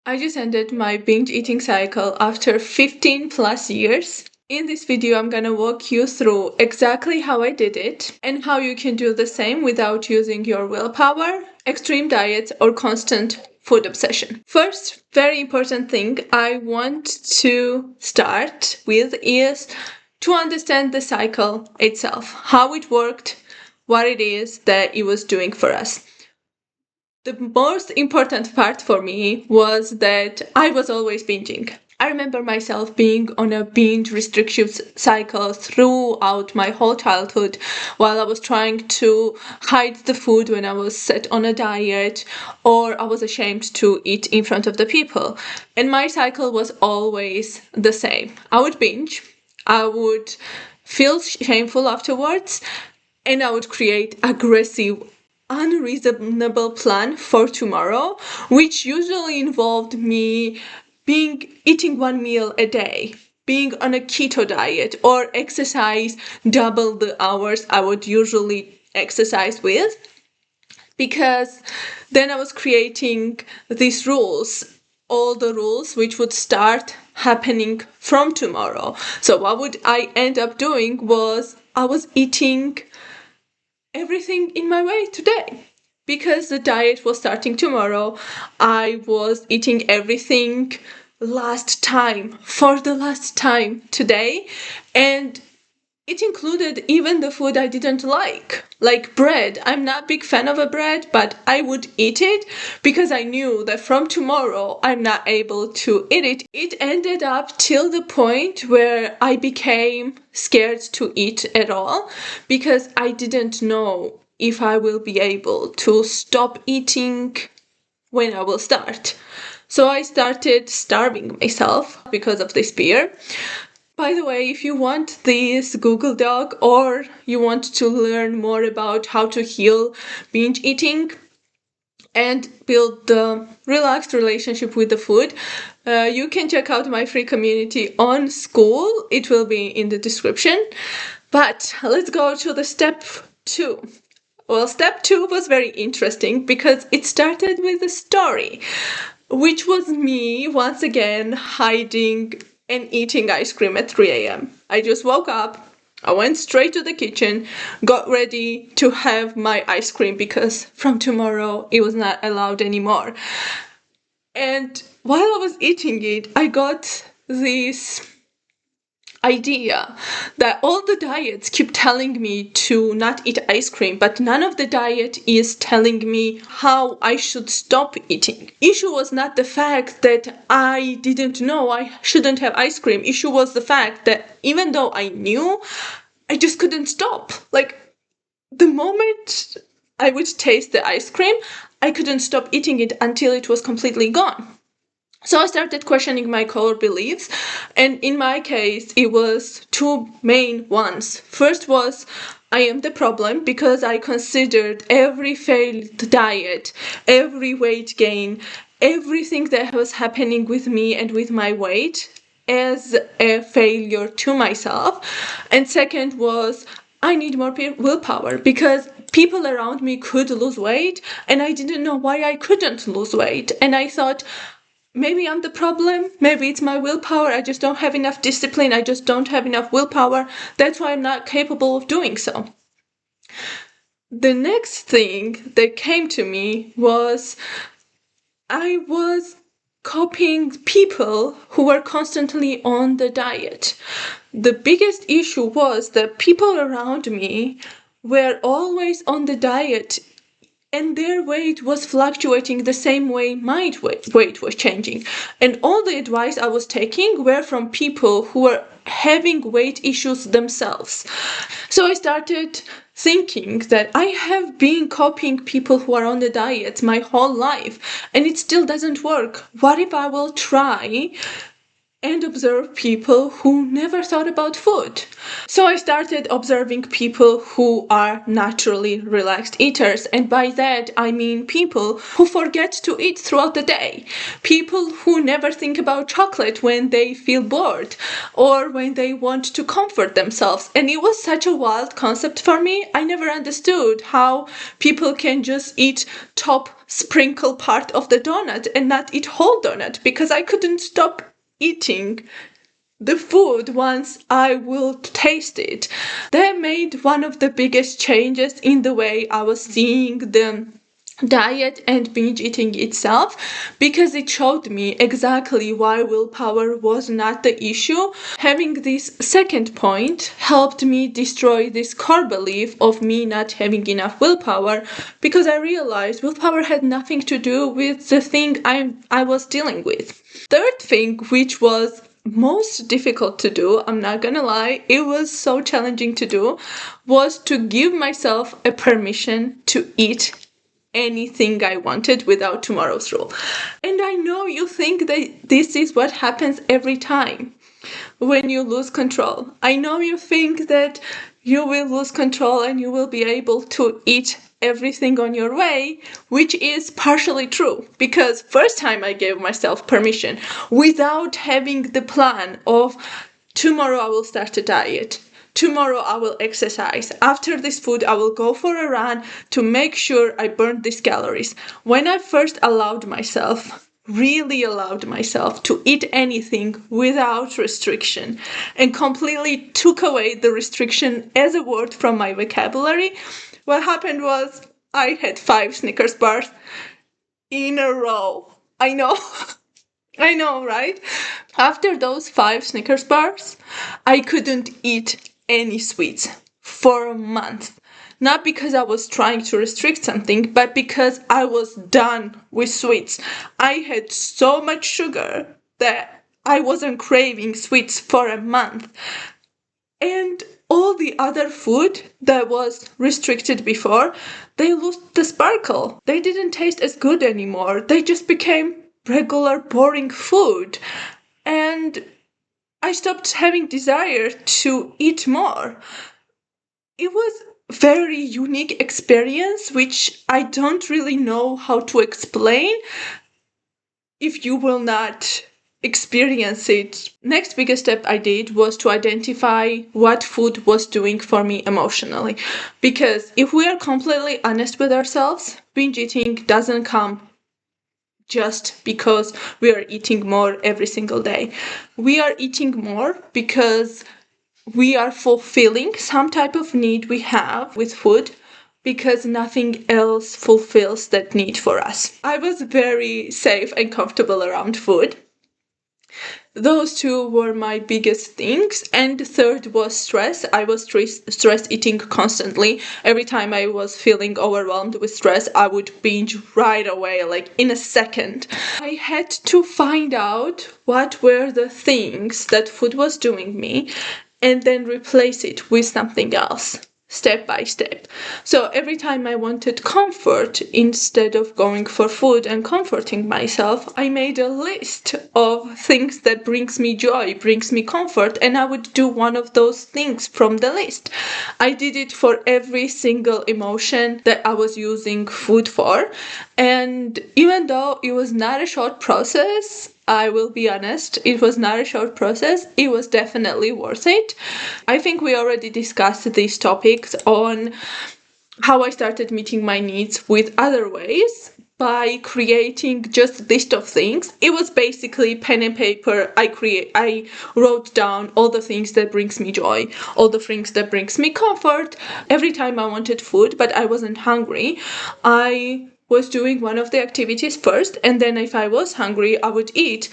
I just ended my binge eating cycle after 15 plus years. In this video, I'm gonna walk you through exactly how I did it and how you can do the same without using your willpower, extreme diets, or constant food obsession. First, very important thing I want to start with is to understand the cycle itself, how it worked, what it is that it was doing for us. The most important part for me was that I was always binging. I remember myself being on a binge restriction cycle throughout my whole childhood while I was trying to hide the food when I was set on a diet or I was ashamed to eat in front of the people. And my cycle was always the same. I would binge, I would feel shameful afterwards, and I would create aggressive unreasonable plan for tomorrow, which usually involved me eating one meal a day, being on a keto diet, or exercise double the hours I would usually exercise with, because then I was creating these rules, all the rules which would start happening from tomorrow. So what would I end up doing was I was eating everything in my way today. Because the diet was starting tomorrow, I was eating everything for the last time today. And it included even the food I didn't like bread. I'm not a big fan of a bread, but I would eat it because I knew that from tomorrow I'm not able to eat it. It ended up till the point where I became scared to eat at all because I didn't know if I will be able to stop eating when I will start. So I started starving myself because of this fear. By the way, if you want this Google Doc or you want to learn more about how to heal binge eating and build the relaxed relationship with the food, you can check out my free community on School. It will be in the description. But let's go to the step 2. Well, step 2 was very interesting because it started with a story, which was me once again hiding and eating ice cream at 3 a.m. I just woke up, I went straight to the kitchen, got ready to have my ice cream because from tomorrow it was not allowed anymore. And while I was eating it, I got this idea that all the diets keep telling me to not eat ice cream, but none of the diet is telling me how I should stop eating. Issue was not the fact that I didn't know I shouldn't have ice cream. Issue was the fact that even though I knew, I just couldn't stop. Like, the moment I would taste the ice cream, I couldn't stop eating it until it was completely gone. So I started questioning my core beliefs, and in my case, it was two main ones. First was, I am the problem because I considered every failed diet, every weight gain, everything that was happening with me and with my weight as a failure to myself. And second was, I need more willpower because people around me could lose weight and I didn't know why I couldn't lose weight. And I thought, maybe I'm the problem. Maybe it's my willpower. I just don't have enough discipline. I just don't have enough willpower. That's why I'm not capable of doing so. The next thing that came to me was I was copying people who were constantly on the diet. The biggest issue was that people around me were always on the diet and their weight was fluctuating the same way my weight was changing. And all the advice I was taking were from people who were having weight issues themselves. So I started thinking that I have been copying people who are on the diet my whole life and it still doesn't work. What if I will try and observe people who never thought about food. So I started observing people who are naturally relaxed eaters, and by that I mean people who forget to eat throughout the day, people who never think about chocolate when they feel bored or when they want to comfort themselves. And it was such a wild concept for me. I never understood how people can just eat top sprinkle part of the donut and not eat whole donut, because I couldn't stop eating the food once I will taste it. That made one of the biggest changes in the way I was seeing the diet and binge eating itself, because it showed me exactly why willpower was not the issue. Having this second point helped me destroy this core belief of me not having enough willpower, because I realized willpower had nothing to do with the thing I was dealing with. Third thing, which was most difficult to do, I'm not gonna lie, it was so challenging to do, was to give myself a permission to eat anything I wanted without tomorrow's rule. And I know you think that this is what happens every time when you lose control. I know you think that you will lose control and you will be able to eat everything on your way, which is partially true, because first time I gave myself permission without having the plan of tomorrow I will start a diet. Tomorrow I will exercise. After this food, I will go for a run to make sure I burn these calories. When I first really allowed myself to eat anything without restriction and completely took away the restriction as a word from my vocabulary, what happened was I had 5 Snickers bars in a row. I know. I know, right? After those 5 Snickers bars, I couldn't eat any sweets for a month. Not because I was trying to restrict something, but because I was done with sweets. I had so much sugar that I wasn't craving sweets for a month. And all the other food that was restricted before, they lost the sparkle. They didn't taste as good anymore. They just became regular, boring food. And I stopped having desire to eat more. It was a very unique experience, which I don't really know how to explain if you will not experience it. Next biggest step I did was to identify what food was doing for me emotionally. Because if we are completely honest with ourselves, binge eating doesn't come just because we are eating more every single day. We are eating more because we are fulfilling some type of need we have with food, because nothing else fulfills that need for us. I was very safe and comfortable around food. Those two were my biggest things. And the third was stress. I was stress eating constantly. Every time I was feeling overwhelmed with stress, I would binge right away, like in a second. I had to find out what were the things that food was doing me and then replace it with something else, step by step. So every time I wanted comfort, instead of going for food and comforting myself, I made a list of things that brings me joy, brings me comfort, and I would do one of those things from the list. I did it for every single emotion that I was using food for. And even though it was not a short process, I will be honest, it was not a short process. It was definitely worth it. I think we already discussed these topics on how I started meeting my needs with other ways by creating just a list of things. It was basically pen and paper. I wrote down all the things that brings me joy, all the things that brings me comfort. Every time I wanted food, but I wasn't hungry, I was doing one of the activities first, and then if I was hungry, I would eat,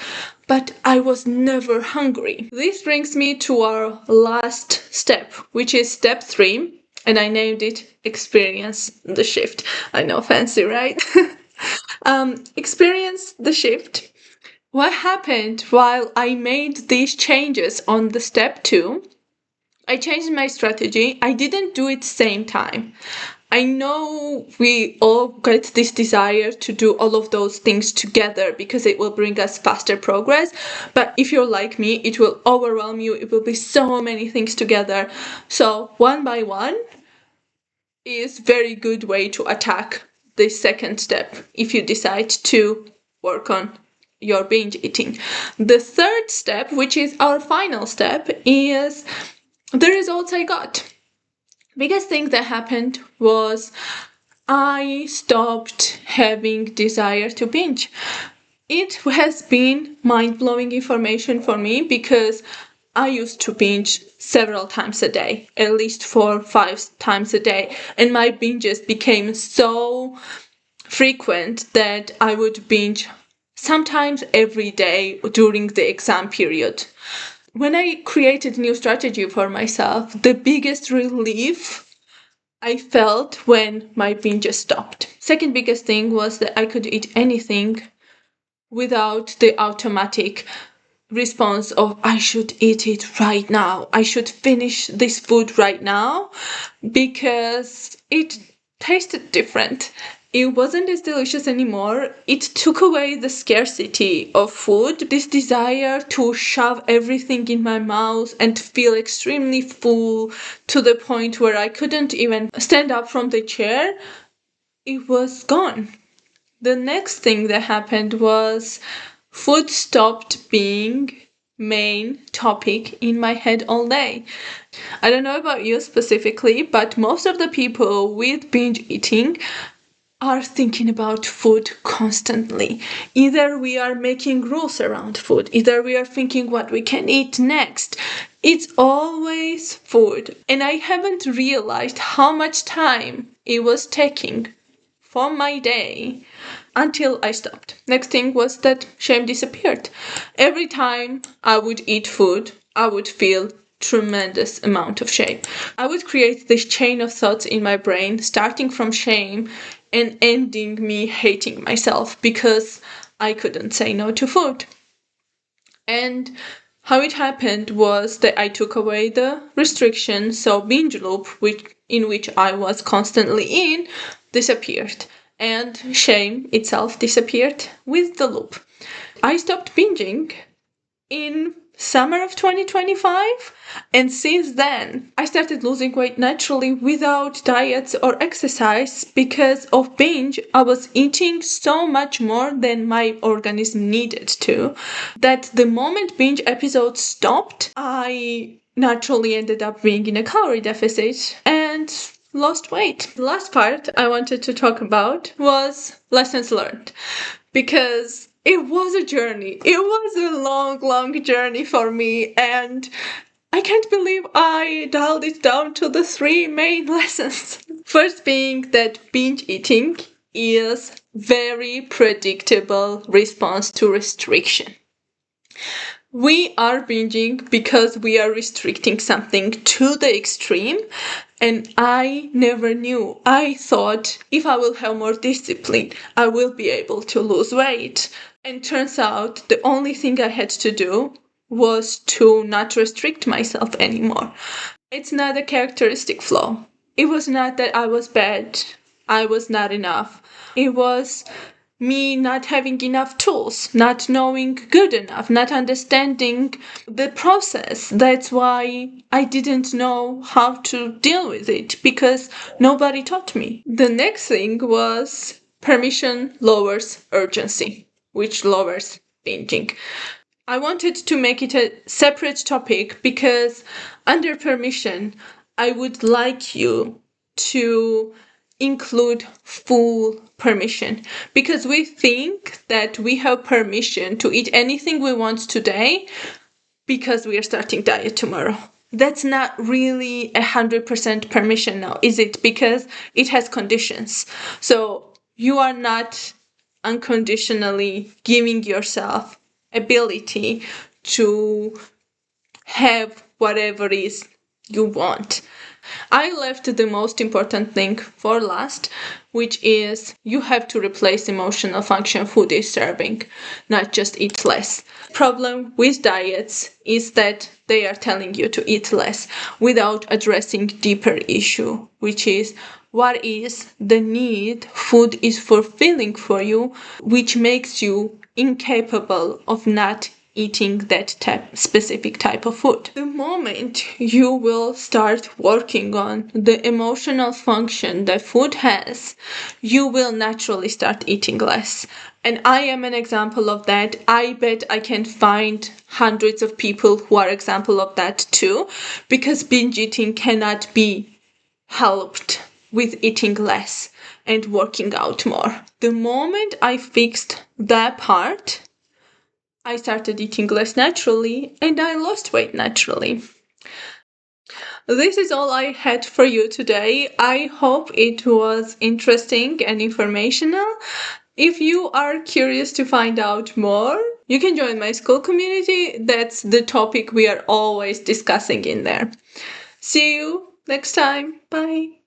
but I was never hungry. This brings me to our last step, which is step 3, and I named it Experience the Shift. I know, fancy, right? Experience the shift. What happened while I made these changes on the step 2? I changed my strategy. I didn't do it same time. I know we all get this desire to do all of those things together because it will bring us faster progress. But if you're like me, it will overwhelm you. It will be so many things together. So one by one is very good way to attack the second step if you decide to work on your binge eating. The third step, which is our final step, is the results I got. Biggest thing that happened was I stopped having desire to binge. It has been mind-blowing information for me because I used to binge several times a day, at least 4-5 times a day, and my binges became so frequent that I would binge sometimes every day during the exam period. When I created a new strategy for myself, the biggest relief I felt when my binges stopped. Second biggest thing was that I could eat anything without the automatic response of I should eat it right now. I should finish this food right now because it tasted different. It wasn't as delicious anymore. It took away the scarcity of food, this desire to shove everything in my mouth and feel extremely full to the point where I couldn't even stand up from the chair. It was gone. The next thing that happened was food stopped being main topic in my head all day. I don't know about you specifically, but most of the people with binge eating are thinking about food constantly. Either we are making rules around food, either we are thinking what we can eat next. It's always food. And I haven't realized how much time it was taking from my day until I stopped. Next thing was that shame disappeared. Every time I would eat food, I would feel tremendous amount of shame. I would create this chain of thoughts in my brain, starting from shame and ending me hating myself because I couldn't say no to food. And how it happened was that I took away the restriction, so binge loop, in which I was constantly in, disappeared. And shame itself disappeared with the loop. I stopped binging in summer of 2025, and since then I started losing weight naturally without diets or exercise. Because of binge, I was eating so much more than my organism needed to, that the moment binge episodes stopped, I naturally ended up being in a calorie deficit and lost weight. The last part I wanted to talk about was lessons learned, because it was a journey. It was a long, long journey for me, and I can't believe I dialed it down to the 3 main lessons. First being that binge eating is very predictable response to restriction. We are binging because we are restricting something to the extreme, and I never knew. I thought if I will have more discipline, I will be able to lose weight. And turns out the only thing I had to do was to not restrict myself anymore. It's not a characteristic flaw. It was not that I was bad, I was not enough. It was me not having enough tools, not knowing good enough, not understanding the process. That's why I didn't know how to deal with it, because nobody taught me. The next thing was permission lowers urgency, which lowers binging. I wanted to make it a separate topic because under permission, I would like you to include full permission, because we think that we have permission to eat anything we want today because we are starting diet tomorrow. That's not really 100% permission now, is it? Because it has conditions. So you are not unconditionally giving yourself ability to have whatever it is you want. I left the most important thing for last, which is you have to replace emotional function food is serving, not just eat less. Problem with diets is that they are telling you to eat less without addressing deeper issue, which is what is the need food is fulfilling for you, which makes you incapable of not eating that specific type of food. The moment you will start working on the emotional function that food has, you will naturally start eating less. And I am an example of that. I bet I can find hundreds of people who are example of that too, because binge eating cannot be helped with eating less and working out more. The moment I fixed that part, I started eating less naturally and I lost weight naturally. This is all I had for you today. I hope it was interesting and informational. If you are curious to find out more, you can join my school community. That's the topic we are always discussing in there. See you next time. Bye.